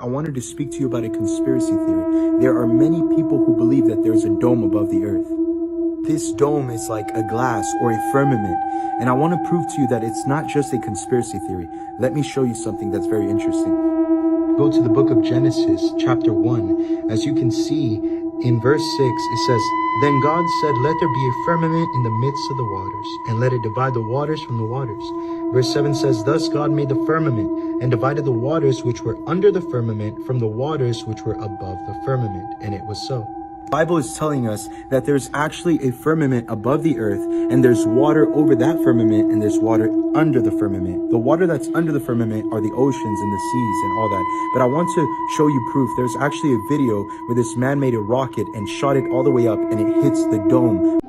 I wanted to speak to you about a conspiracy theory. There are many people who believe that there's a dome above the earth. This dome is like a glass or a firmament, and I want to prove to you that it's not just a conspiracy theory. Let me show you something that's very interesting. Go to the book of Genesis, chapter 1. As you can see, in verse 6, it says, "Then God said, let there be a firmament in the midst of the waters, and let it divide the waters from the waters." Verse 7 says, "Thus God made the firmament, and divided the waters which were under the firmament from the waters which were above the firmament. And it was so." The Bible is telling us that there's actually a firmament above the earth, and there's water over that firmament, and there's water under the firmament. The water that's under the firmament are the oceans and the seas and all that. But I want to show you proof. There's actually a video where this man made a rocket and shot it all the way up, and it hits the dome.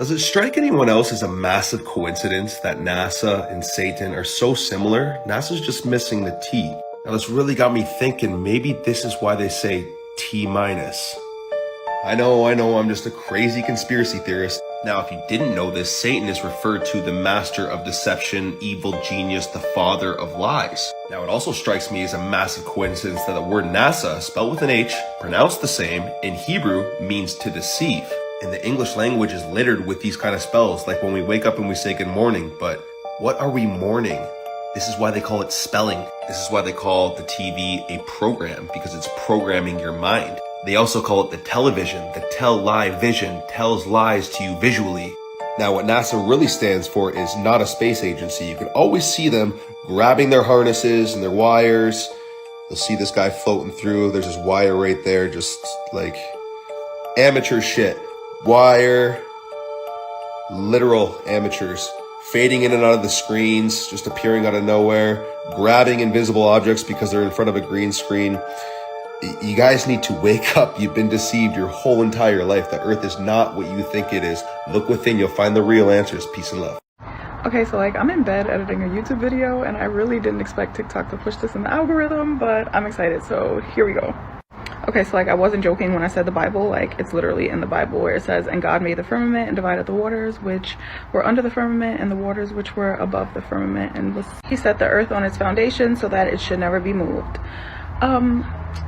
Does it strike anyone else as a massive coincidence that NASA and Satan are so similar? NASA's just missing the T. Now this really got me thinking, maybe this is why they say T minus. I know, I'm just a crazy conspiracy theorist. Now, if you didn't know this, Satan is referred to the master of deception, evil genius, the father of lies. Now, it also strikes me as a massive coincidence that the word NASA, spelled with an H, pronounced the same, in Hebrew means to deceive. And the English language is littered with these kind of spells, like when we wake up and we say good morning, but what are we mourning? This is why they call it spelling. This is why they call the TV a program, because it's programming your mind. They also call it the television. The tell-lie vision tells lies to you visually. Now, what NASA really stands for is not a space agency. You can always see them grabbing their harnesses and their wires. You'll see this guy floating through. There's this wire right there, just like amateur shit. Wire, literal amateurs, fading in and out of the screens, just appearing out of nowhere, grabbing invisible objects because they're in front of a green screen. You guys need to wake up. You've been deceived your whole entire life. The earth is not what you think it is. Look within, you'll find the real answers. Peace and love. Okay, so I'm in bed editing a YouTube video, and I really didn't expect TikTok to push this in the algorithm, but I'm excited, so here we go. Okay, so I wasn't joking when I said the Bible. It's literally in the Bible where it says, "And God made the firmament and divided the waters which were under the firmament and the waters which were above the firmament. And he set the earth on its foundation so that it should never be moved."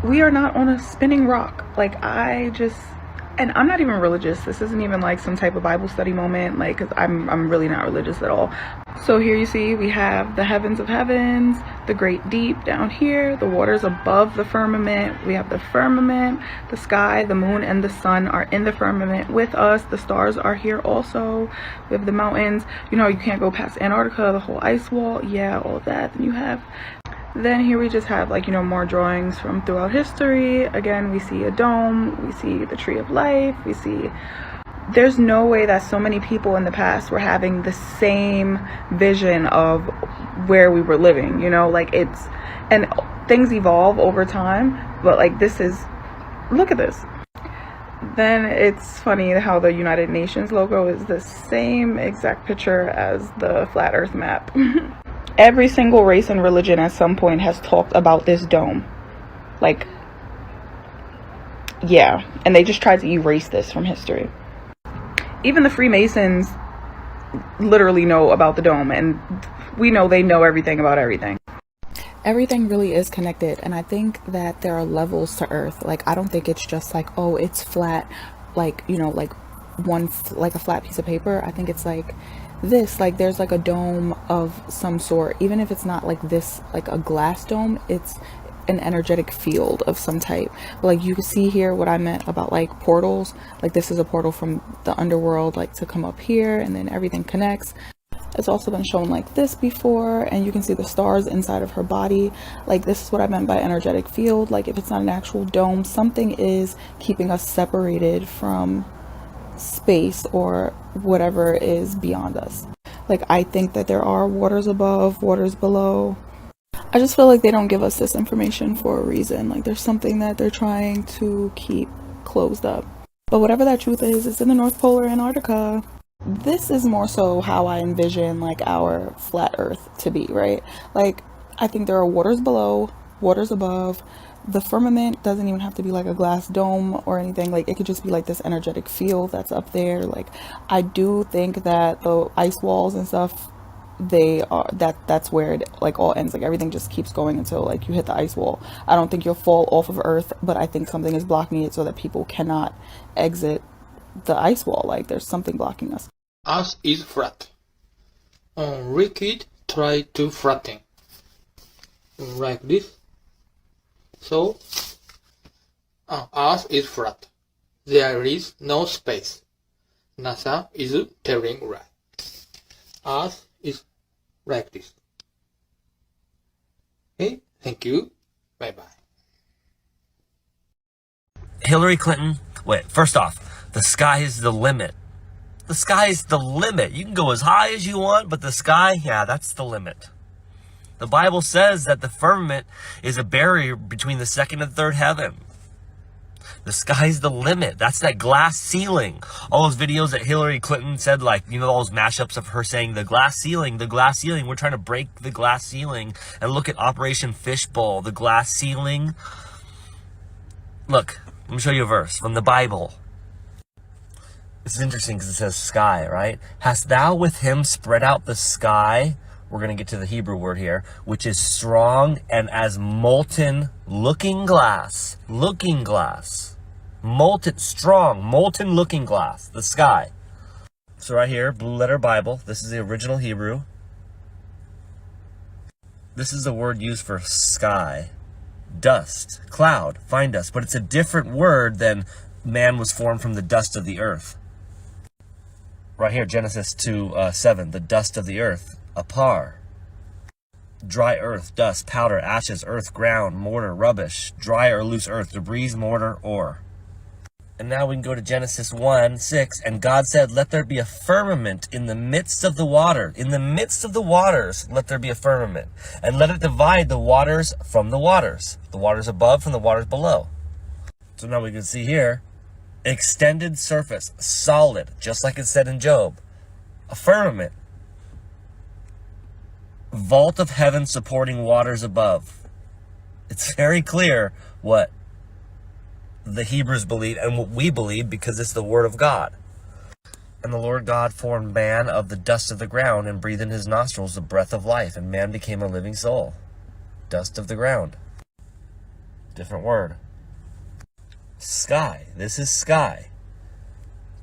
We are not on a spinning rock. And I'm not even religious. This isn't even some type of Bible study moment, because I'm really not religious at all. So here you see we have the heavens of heavens, the great deep down here, the waters above the firmament. We have the firmament, the sky, the moon, and the sun are in the firmament with us. The stars are here also. We have the mountains. You can't go past Antarctica, the whole ice wall. Yeah, all of that. Then here we just have more drawings from throughout history. Again, we see a dome, we see the tree of life, we see there's no way that so many people in the past were having the same vision of where we were living, and things evolve over time, but look at this. Then it's funny how the United Nations logo is the same exact picture as the flat earth map. Every single race and religion at some point has talked about this dome. Yeah, and they just tried to erase this from history. Even the Freemasons literally know about the dome, and we know they know everything about everything. Everything really is connected, and I think that there are levels to Earth. I don't think it's just oh, it's flat, a flat piece of paper. I think it's this, there's a dome of some sort. Even if it's not this, a glass dome, it's an energetic field of some type. But you can see here what I meant about portals. This is a portal from the underworld to come up here, and then everything connects. It's also been shown this before, and you can see the stars inside of her body. This is what I meant by energetic field. If it's not an actual dome, something is keeping us separated from space or whatever is beyond us. I think that there are waters above, waters below. I just feel they don't give us this information for a reason. There's something that they're trying to keep closed up. But whatever that truth is, it's in the North Pole or Antarctica. This is more so how I envision our flat earth to be, right? I think there are waters below, waters above. The firmament doesn't even have to be like a glass dome or anything. Like, it could just be like this energetic field that's up there. Like, I do think that the ice walls and stuff, they are that's where it like all ends. Like, everything just keeps going until like you hit the ice wall. I don't think you'll fall off of Earth, but I think something is blocking it so that people cannot exit the ice wall. Like, there's something blocking us. Earth is flat. Liquid try to flatten like this. So, Earth is flat. There is no space. NASA is telling right. Earth is like this. Okay, thank you. Bye bye. Hillary Clinton, wait, first off, the sky is the limit. The sky is the limit. You can go as high as you want, but the sky, yeah, that's the limit. The Bible says that the firmament is a barrier between the second and third heaven. The sky's the limit. That's that glass ceiling. All those videos that Hillary Clinton said, like, you know, all those mashups of her saying the glass ceiling, we're trying to break the glass ceiling. And look at Operation Fishbowl, the glass ceiling. Look, let me show you a verse from the Bible. This is interesting because it says sky, right? Hast thou with him spread out the sky? We're going to get to the Hebrew word here, which is strong and as molten looking glass. Looking glass. Molten, strong, molten looking glass. The sky. So right here, Blue Letter Bible. This is the original Hebrew. This is the word used for sky. Dust, cloud, fine dust. But it's a different word than man was formed from the dust of the earth. Right here, Genesis 2:7, the dust of the earth, apar. Dry earth, dust, powder, ashes, earth, ground, mortar, rubbish, dry or loose earth, debris, mortar, ore. And now we can go to Genesis 1:6, and God said, let there be a firmament in the midst of the water. In the midst of the waters, let there be a firmament. And let it divide the waters from the waters. The waters above from the waters below. So now we can see here, extended surface, solid, just like it said in Job. A firmament. Vault of heaven supporting waters above. It's very clear what the Hebrews believe and what we believe because it's the word of God. And the Lord God formed man of the dust of the ground and breathed in his nostrils the breath of life, and man became a living soul. Dust of the ground. Different word. Sky. This is sky.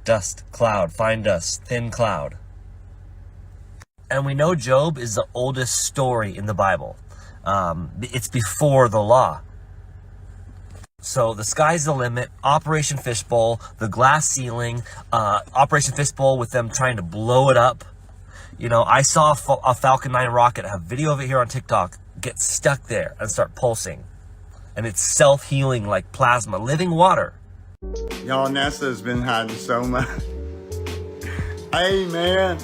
Dust, cloud, fine dust, thin cloud. And we know Job is the oldest story in the Bible. It's before the law. So the sky's the limit. Operation Fishbowl, the glass ceiling, Operation Fishbowl with them trying to blow it up. You know, I saw a Falcon 9 rocket, I have video of it here on TikTok, get stuck there and start pulsing. And it's self-healing like plasma, living water. Y'all, NASA has been hiding so much. Hey, man,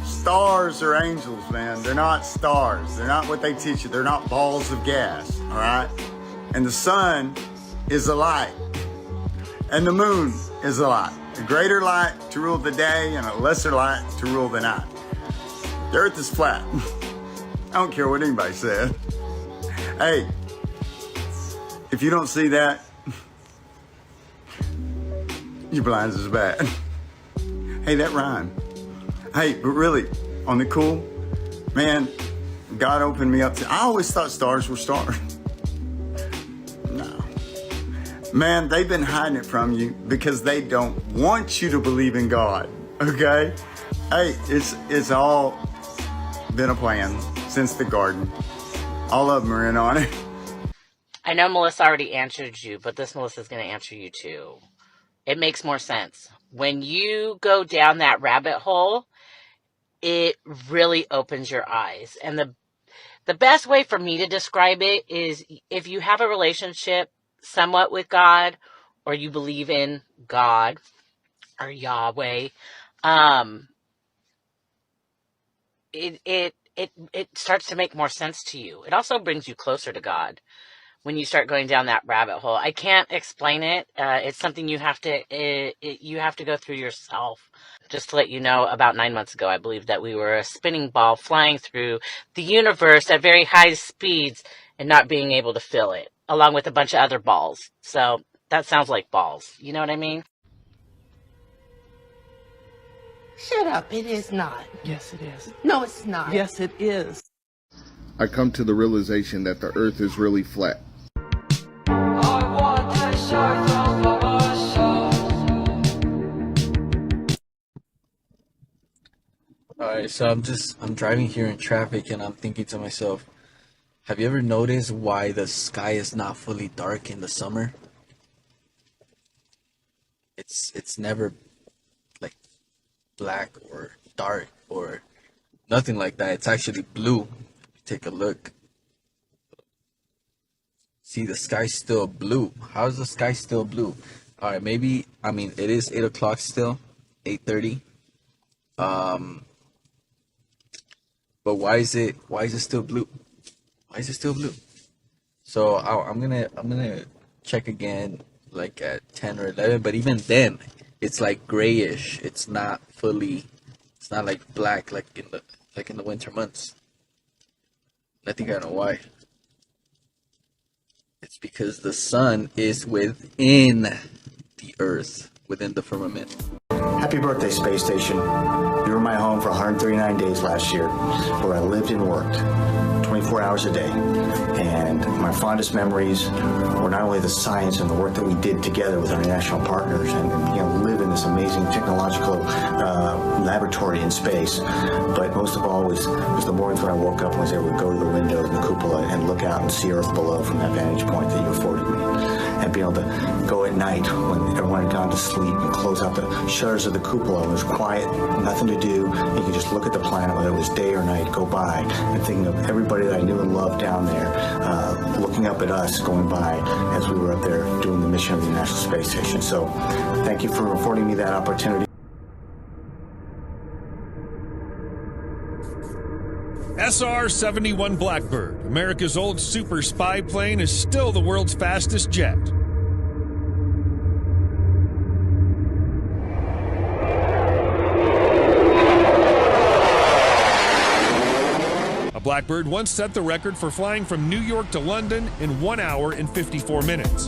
stars are angels, man. They're not stars. They're not what they teach you. They're not balls of gas, all right? And the sun is a light. And the moon is a light. A greater light to rule the day and a lesser light to rule the night. The earth is flat. I don't care what anybody said. Hey, if you don't see that, your blinds is bad. Hey, that rhymed. Hey, but really, on the cool, man, God opened me up to, I always thought stars were stars. No. Man, they've been hiding it from you because they don't want you to believe in God, okay? Hey, it's all been a plan since the garden. All of them are in on it. I know Melissa already answered you, but this Melissa's going to answer you too. It makes more sense. When you go down that rabbit hole, it really opens your eyes. And the best way for me to describe it is if you have a relationship somewhat with God, or you believe in God or Yahweh, it starts to make more sense to you. It also brings you closer to God when you start going down that rabbit hole. I can't explain it. It's something you have to go through yourself. Just to let you know, about 9 months ago, I believe that we were a spinning ball flying through the universe at very high speeds and not being able to feel it. along with a bunch of other balls. So that sounds like balls. You know what I mean? Shut up, it is not. Yes, it is. No, it's not. Yes, it is. I come to the realization that the earth is really flat. Alright, so I'm driving here in traffic and I'm thinking to myself, have you ever noticed why the sky is not fully dark in the summer? It's never like black or dark or nothing like that. It's actually blue. Take a look. See, the sky's still blue. How is the sky still blue? All right, maybe, I mean, it is 8 o'clock still, 8:30. But why is it still blue? Why is it still blue? So I'm gonna check again, like at 10 or 11. But even then, it's like grayish. It's not like black like in the winter months. I think I know why. It's because the sun is within the earth, within the firmament. Happy birthday, space station. You were my home for 139 days last year, where I lived and worked 24 hours a day. And my fondest memories were not only the science and the work that we did together with our international partners and live in this amazing technological laboratory in space, but most of all was the mornings when I woke up and was able to go to the window in the cupola and look out and see Earth below from that vantage point that you afforded me. And be able to go at night when everyone had gone to sleep and close out the shutters of the cupola. It was quiet, nothing to do. You could just look at the planet, whether it was day or night, go by, and thinking of everybody that I knew and loved down there, looking up at us going by as we were up there doing the mission of the International Space Station. So thank you for affording me that opportunity. SR-71 Blackbird, America's old super spy plane, is still the world's fastest jet. A Blackbird once set the record for flying from New York to London in 1 hour and 54 minutes.